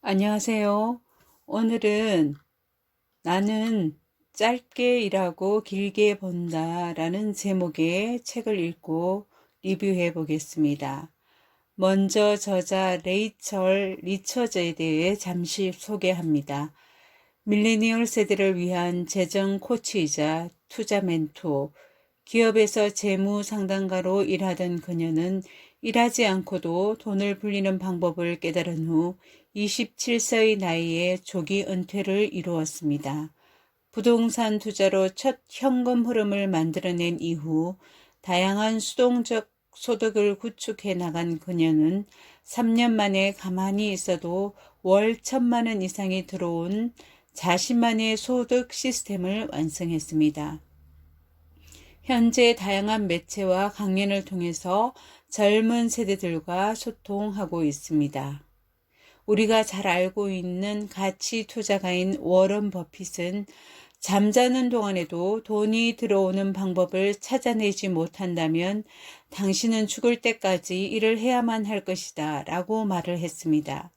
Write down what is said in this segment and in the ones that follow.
안녕하세요. 오늘은 나는 짧게 일하고 길게 번다 라는 제목의 책을 읽고 리뷰해 보겠습니다. 먼저 저자 레이첼 리처즈에 대해 잠시 소개합니다. 밀레니얼 세대를 위한 재정 코치이자 투자 멘토, 기업에서 재무 상담가로 일하던 그녀는 일하지 않고도 돈을 불리는 방법을 깨달은 후 27세의 나이에 조기 은퇴를 이루었습니다. 부동산 투자로 첫 현금 흐름을 만들어낸 이후 다양한 수동적 소득을 구축해 나간 그녀는 3년 만에 가만히 있어도 월 1,000만 원 이상이 들어온 자신만의 소득 시스템을 완성했습니다. 현재 다양한 매체와 강연을 통해서 젊은 세대들과 소통하고 있습니다. 우리가 잘 알고 있는 가치 투자가인 워런 버핏은 잠자는 동안에도 돈이 들어오는 방법을 찾아내지 못한다면 당신은 죽을 때까지 일을 해야만 할 것이다 라고 말을 했습니다.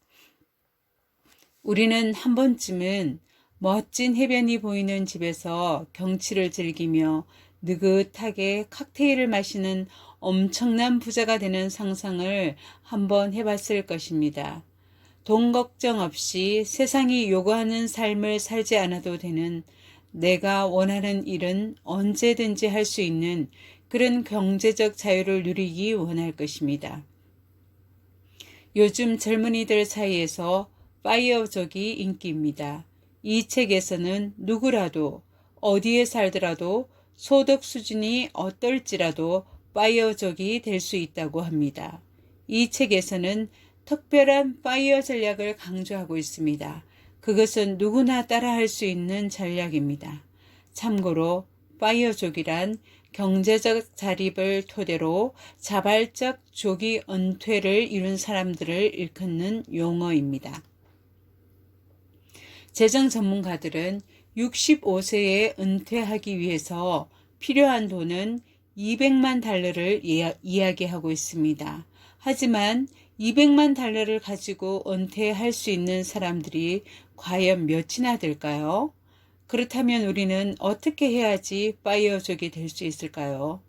우리는 한 번쯤은 멋진 해변이 보이는 집에서 경치를 즐기며 느긋하게 칵테일을 마시는 엄청난 부자가 되는 상상을 한번 해봤을 것입니다. 돈 걱정 없이 세상이 요구하는 삶을 살지 않아도 되는, 내가 원하는 일은 언제든지 할 수 있는 그런 경제적 자유를 누리기 원할 것입니다. 요즘 젊은이들 사이에서 파이어족이 인기입니다. 이 책에서는 누구라도 어디에 살더라도 소득 수준이 어떨지라도 파이어족이 될 수 있다고 합니다. 이 책에서는 특별한 파이어 전략을 강조하고 있습니다. 그것은 누구나 따라할 수 있는 전략입니다. 참고로 파이어족이란 경제적 자립을 토대로 자발적 조기 은퇴를 이룬 사람들을 일컫는 용어입니다. 재정 전문가들은 65세에 은퇴하기 위해서 필요한 돈은 200만 달러를 이야기하고 있습니다. 하지만 200만 달러를 가지고 은퇴할 수 있는 사람들이 과연 몇이나 될까요? 그렇다면 우리는 어떻게 해야지 파이어족이 될 수 있을까요?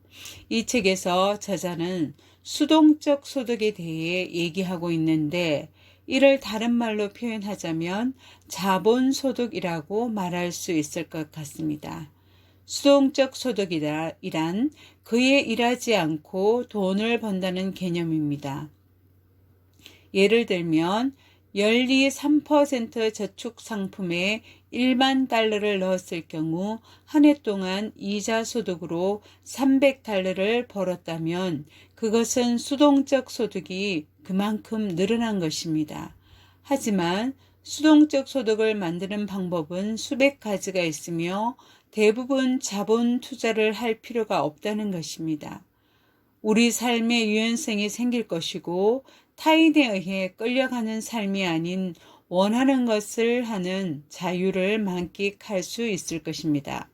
이 책에서 저자는 수동적 소득에 대해 얘기하고 있는데, 이를 다른 말로 표현하자면 자본소득이라고 말할 수 있을 것 같습니다. 수동적 소득이란 그에 일하지 않고 돈을 번다는 개념입니다. 예를 들면 연리 3% 저축 상품에 1만 달러를 넣었을 경우 한 해 동안 이자 소득으로 300달러를 벌었다면 그것은 수동적 소득이 그만큼 늘어난 것입니다. 하지만 수동적 소득을 만드는 방법은 수백 가지가 있으며 대부분 자본 투자를 할 필요가 없다는 것입니다. 우리 삶의 유연성이 생길 것이고 타인에 의해 끌려가는 삶이 아닌 원하는 것을 하는 자유를 만끽할 수 있을 것입니다.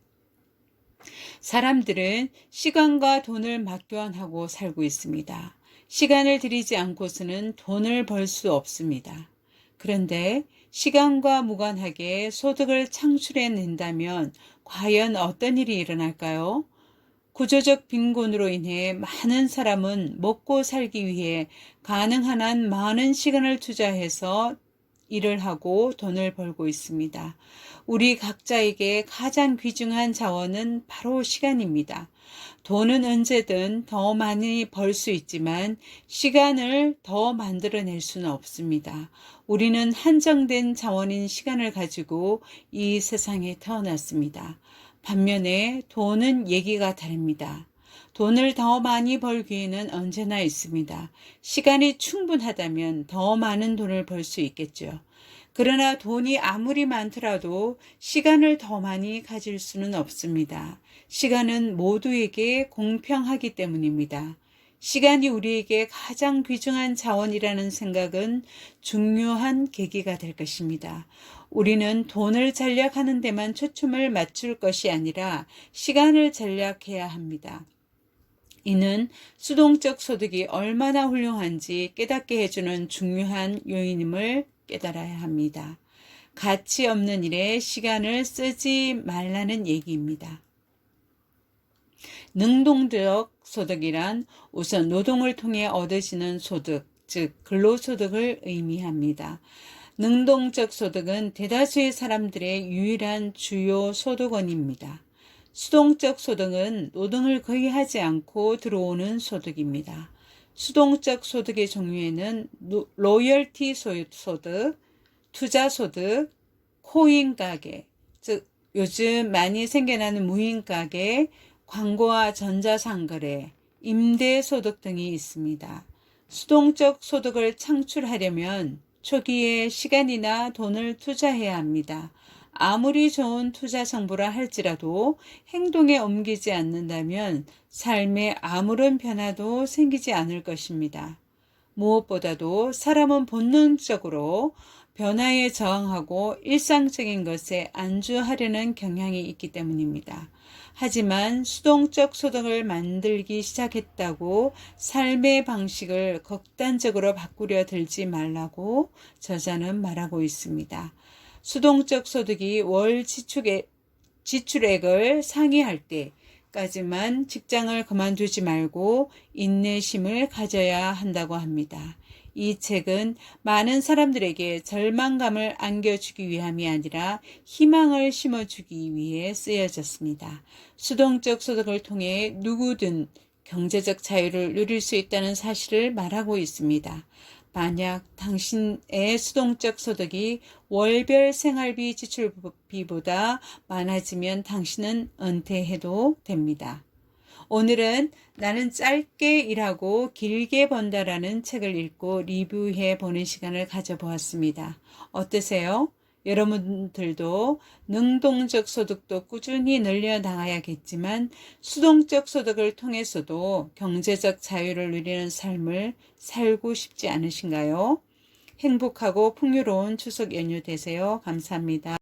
사람들은 시간과 돈을 맞교환하고 살고 있습니다. 시간을 들이지 않고서는 돈을 벌 수 없습니다. 그런데 시간과 무관하게 소득을 창출해낸다면 과연 어떤 일이 일어날까요? 구조적 빈곤으로 인해 많은 사람은 먹고 살기 위해 가능한 한 많은 시간을 투자해서 일을 하고 돈을 벌고 있습니다. 우리 각자에게 가장 귀중한 자원은 바로 시간입니다. 돈은 언제든 더 많이 벌 수 있지만 시간을 더 만들어낼 수는 없습니다. 우리는 한정된 자원인 시간을 가지고 이 세상에 태어났습니다. 반면에 돈은 얘기가 다릅니다. 돈을 더 많이 벌 기회는 언제나 있습니다. 시간이 충분하다면 더 많은 돈을 벌 수 있겠죠. 그러나 돈이 아무리 많더라도 시간을 더 많이 가질 수는 없습니다. 시간은 모두에게 공평하기 때문입니다. 시간이 우리에게 가장 귀중한 자원이라는 생각은 중요한 계기가 될 것입니다. 우리는 돈을 전략하는 데만 초점을 맞출 것이 아니라 시간을 전략해야 합니다. 이는 수동적 소득이 얼마나 훌륭한지 깨닫게 해주는 중요한 요인임을 깨달아야 합니다. 가치 없는 일에 시간을 쓰지 말라는 얘기입니다. 능동적 소득이란 우선 노동을 통해 얻으시는 소득, 즉 근로소득을 의미합니다. 능동적 소득은 대다수의 사람들의 유일한 주요 소득원입니다. 수동적 소득은 노동을 거의 하지 않고 들어오는 소득입니다. 수동적 소득의 종류에는 로열티 소득, 투자소득, 코인 가게, 즉 요즘 많이 생겨나는 무인가게, 광고와 전자상거래, 임대소득 등이 있습니다. 수동적 소득을 창출하려면 초기에 시간이나 돈을 투자해야 합니다. 아무리 좋은 투자 정보라 할지라도 행동에 옮기지 않는다면 삶에 아무런 변화도 생기지 않을 것입니다. 무엇보다도 사람은 본능적으로 변화에 저항하고 일상적인 것에 안주하려는 경향이 있기 때문입니다. 하지만 수동적 소득을 만들기 시작했다고 삶의 방식을 극단적으로 바꾸려 들지 말라고 저자는 말하고 있습니다. 수동적 소득이 월 지출액을 상회할 때까지만 직장을 그만두지 말고 인내심을 가져야 한다고 합니다. 이 책은 많은 사람들에게 절망감을 안겨주기 위함이 아니라 희망을 심어주기 위해 쓰여졌습니다. 수동적 소득을 통해 누구든 경제적 자유를 누릴 수 있다는 사실을 말하고 있습니다. 만약 당신의 수동적 소득이 월별 생활비 지출비보다 많아지면 당신은 은퇴해도 됩니다. 오늘은 나는 짧게 일하고 길게 번다라는 책을 읽고 리뷰해 보는 시간을 가져보았습니다. 어떠세요? 여러분들도 능동적 소득도 꾸준히 늘려나가야겠지만 수동적 소득을 통해서도 경제적 자유를 누리는 삶을 살고 싶지 않으신가요? 행복하고 풍요로운 추석 연휴 되세요. 감사합니다.